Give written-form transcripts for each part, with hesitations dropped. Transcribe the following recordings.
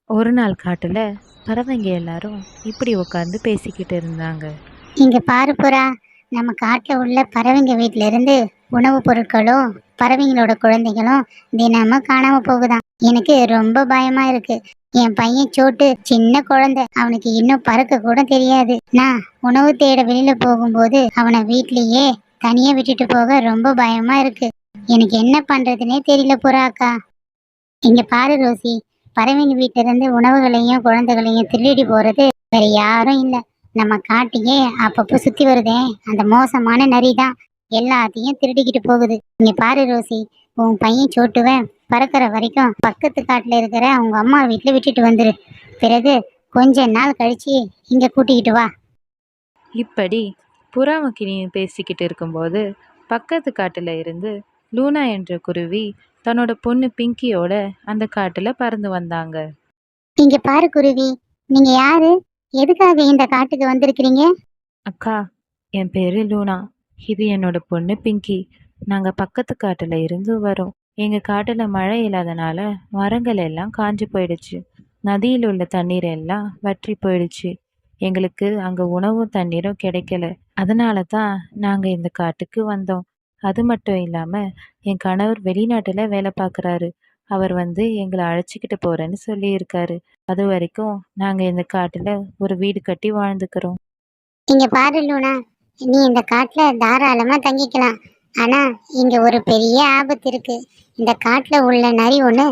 ஒரு நாள் காட்டுல பறவைங்க எல்லாரும் இப்படி உட்காந்து பேசிக்கிட்டு இருந்தாங்க. இங்க பாரு புறா, நம்ம காட்டுல உள்ள பறவைங்க வீட்ல இருந்து உணவுப் பொருட்களும் பறவைங்களோட குழந்தைகளும் தினமும் காணாம போகுதாம். எனக்கு ரொம்ப பயமா இருக்கு. என் பையன் சோட்டு சின்ன குழந்தை, அவனுக்கு இன்னும் பறக்க கூட தெரியாது. நான் உணவு தேட வெளியில போகும்போது அவனை வீட்லயே தனியா விட்டுட்டு போக ரொம்ப பயமா இருக்கு. எனக்கு என்ன பண்றதுன்னே தெரியல புறா அக்கா. இங்க பாரு ரோசி, பறவைங்க வீட்ல இருந்து உணவுகளையும் குழந்தைகளையும் திருடி போறது வேற யாரும் இல்ல, நம்ம காட்டையே அப்பப்போ சுத்தி வருதே அந்த மோசமான நரி தான் எல்லாத்தையும் திருடிக்கிட்டு போகுது. இங்க பாரு ரோசி, உன் பையன் சோட்டுவன் பறக்கிற வரைக்கும் பக்கத்து காட்டுல இருக்கிற அவங்க அம்மா வீட்டுல விட்டுட்டு வந்துரு. பிறகு கொஞ்ச நாள் கழிச்சு இங்க கூட்டிக்கிட்டு வா. இப்படி புறாவும் கிளியும் பேசிக்கிட்டு இருக்கும்போது பக்கத்து காட்டுல இருந்து லூனா என்ற குருவி தன்னோட பொண்ணு பிங்கியோட அந்த காட்டுல பறந்து வந்தாங்க. இங்க பாரு குருவி, நீங்க யாரு, எதுக்காக இந்த காட்டுக்கு வந்திருக்கிறீங்க? அக்கா, என் பேரு லூனா. இது என்னோட பொண்ணு பிங்கி. நாங்க பக்கத்து காட்டுல இருந்து வரோம். எங்க காட்டுல மழை இல்லாதனால மரங்கள் எல்லாம் காஞ்சு போயிடுச்சு. நதியில் உள்ள தண்ணீர் எல்லாம் வற்றி போயிடுச்சு. எங்களுக்கு அங்க உணவும் தண்ணீரும் கிடைக்கல. அதனால தான் நாங்க இந்த காட்டுக்கு வந்தோம். அது மட்டும் இல்லாம என் கணவர் வெளிநாட்டுல வேலை பார்க்குறாரு. அவர் வந்து எங்களை அழைச்சிக்கிட்டு போறேன்னு சொல்லியிருக்காரு. அது வரைக்கும் நாங்க இந்த காட்டுல ஒரு வீடு கட்டி வாழ்ந்துக்கிறோம். இங்க பாரு லூனா, நீ இந்த காட்டுல தாராளமா தங்கிக்கலாம். ஆனா இங்க ஒரு பெரிய ஆபத்து இருக்கு. இந்த காட்டுல உள்ள நரி ஒண்ணு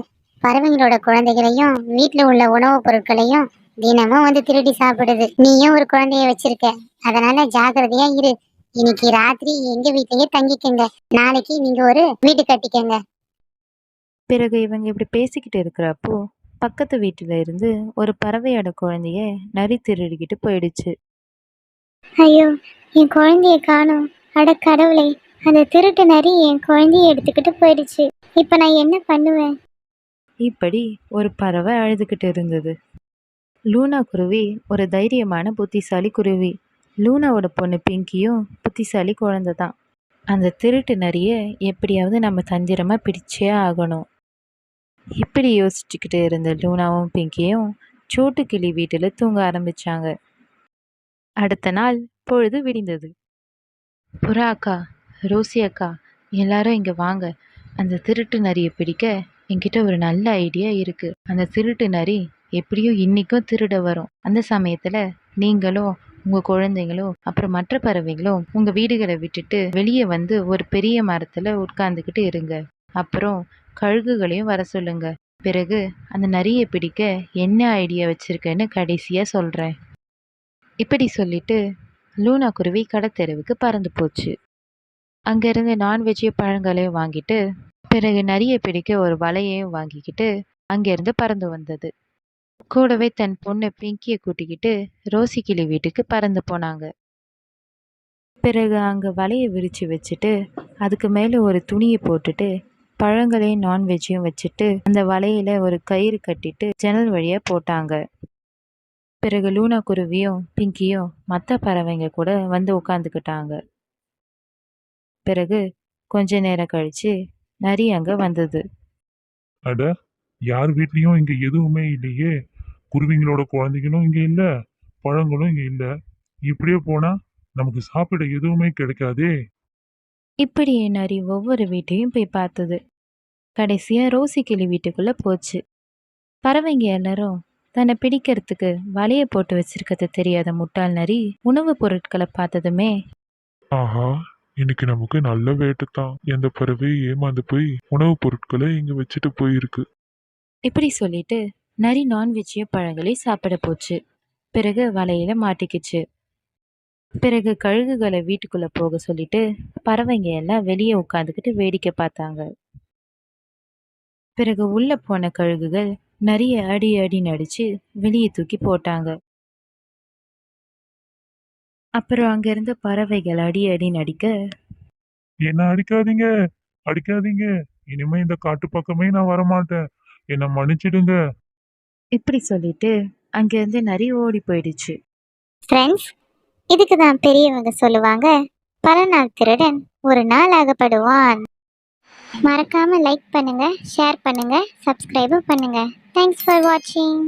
பறவைங்களோட குழந்தைகளையும் வீட்டுல உள்ள உணவுப் பொருட்களையும் தினமும் வந்து திருடி சாப்பிடுது. நீயும் ஒரு குழந்தைய வச்சிருக்க, அதனால ஜாக்கிரதையா இரு. இன்னைக்கு ராத்திரி எங்க வீட்லயே தங்கிக்கங்க, நாளைக்கு நீங்க ஒரு வீடு கட்டிக்கங்க. பிறகு இவங்க இப்படி பேசிக்கிட்டு இருக்கிறப்போ பக்கத்து வீட்டுல இருந்து ஒரு பறவையோட குழந்தைய நரி திருடிக்கிட்டு போயிடுச்சு. ஐயோ, என் குழந்தைய காணோம். அட கடவுளே, அந்த திருட்டு நரி என் குழந்தைய எடுத்துக்கிட்டு போயிடுச்சு. இப்ப நான் என்ன பண்ணுவேன்? இப்படி ஒரு பறவை அழுதுகிட்டு இருந்தது. லூனா குருவி ஒரு தைரியமான புத்திசாலி குருவி. லூனாவோட பொண்ணு பிங்கியும் புத்திசாலி குழந்தை தான். அந்த திருட்டு நரிய எப்படியாவது நம்ம தந்திரமா பிடிச்சே ஆகணும். இப்படி யோசிச்சுக்கிட்டு இருந்த லூனாவும் பிங்கியும் சோட்டுக்கிளி வீட்டுல தூங்க ஆரம்பிச்சாங்க. அடுத்த நாள் பொழுது விடிந்தது. புறா அக்கா, ரோசி அக்கா, எல்லாரும் இங்க வாங்க. அந்த திருட்டு நரியை பிடிக்க என்கிட்ட ஒரு நல்ல ஐடியா இருக்கு. அந்த திருட்டு நரி எப்படியும் இன்னைக்கும் திருட வரும். அந்த சமயத்துல நீங்களும் உங்க குழந்தைங்களும் அப்புறம் மற்ற பறவைகளும் உங்க வீடுகளை விட்டுட்டு வெளியே வந்து ஒரு பெரிய மரத்துல உட்கார்ந்துக்கிட்டு இருங்க. அப்புறம் கழுகுகளையும் வர சொல்லுங்க. பிறகு அந்த நரியை பிடிக்க என்ன ஐடியா வச்சிருக்கேன்னு கடைசியா சொல்றேன். இப்படி சொல்லிட்டு லூனா குருவி கடத்தெருவுக்கு பறந்து போச்சு. அங்கிருந்து நான்வெஜ்ஜையும் பழங்களையும் வாங்கிட்டு பிறகு நரியை பிடிக்க ஒரு வலையையும் வாங்கிக்கிட்டு அங்கிருந்து பறந்து வந்தது. கூடவே தன் பொண்ணு பிங்கியை கூட்டிக்கிட்டு ரோசி கிளி வீட்டுக்கு பறந்து போனாங்க. பிறகு அங்க வலையை விரிச்சு வச்சுட்டு அதுக்கு மேல ஒரு துணியை போட்டுட்டு பழங்களையும் நான்வெஜ்ஜையும் வச்சுட்டு அந்த வலையில ஒரு கயிறு கட்டிட்டு ஜன்னல் வழியா போட்டாங்க. பிறகு லூனா குருவியும் பிங்கியும் மற்ற பறவைங்க கூட வந்து உட்காந்துக்கிட்டாங்க. பிறகு கொஞ்ச நேரம் கழிச்சு நரி அங்க வந்தது. அட, யார் வீட்லயும் இங்க எதுவுமே இல்லையே. குருவிங்களோட குழந்தைகளும் இங்க இல்ல, பழங்களும் இங்க இல்ல. இப்படியே போனா நமக்கு சாப்பிட எதுவுமே கிடைக்காதே. இப்படி நரி ஒவ்வொரு வீட்டையும் போய் பார்த்தது. கடைசியா ரோசி கிளி வீட்டுக்குள்ள போச்சு. பறவைங்க எல்லாரும் தன்னை பிடிக்கிறதுக்கு வலைய போட்டு வச்சிருக்கிறது தெரியாத முட்டாள் நரி உணவுப் பொருட்களை பார்த்ததுமே, ஆஹா, இன்னைக்கு நமக்கு நல்ல வேட்டை தான். எந்த பறவை ஏமாந்து போய் உணவுப் பொருட்களை இங்க வச்சுட்டு போயிருக்கு. இப்படி சொல்லிட்டு நரி நான்வெஜ்ஜையும் பழங்களையும் சாப்பிட போச்சு. பிறகு வலையில மாட்டிக்கிச்சு. பிறகு கழுகுகளை வீட்டுக்குள்ள போக சொல்லிட்டு பறவைங்க எல்லாம் வெளியே உட்காந்துக்கிட்டு வேடிக்கை பார்த்தாங்க. பிறகு உள்ள போன கழுகுகள் நரிய அடி அடி நடிச்சு வெளியே தூக்கி போட்டாங்க. அப்புறம் அங்க இருந்த பறவைகள் அடி அடி நடிக்க, என்ன அடிக்காதீங்க, அடிக்காதீங்க. இனிமே இந்த காட்டு பக்கமே நான் வரமாட்டேன். என்ன மன்னிச்சிடுங்க. இப்படி சொல்லிட்டு அங்கிருந்து நரி ஓடி போயிடுச்சு. ஃப்ரெண்ட்ஸ், இதுக்கு தான் பெரியவங்க சொல்லுவாங்க, பல நாள் திருடன் ஒரு நாள் அகப்படுவான். மறக்காம லைக் பண்ணுங்க, ஷேர் பண்ணுங்க, சப்ஸ்கிரைபும் பண்ணுங்க. தேங்க்ஸ் ஃபார் வாட்சிங்.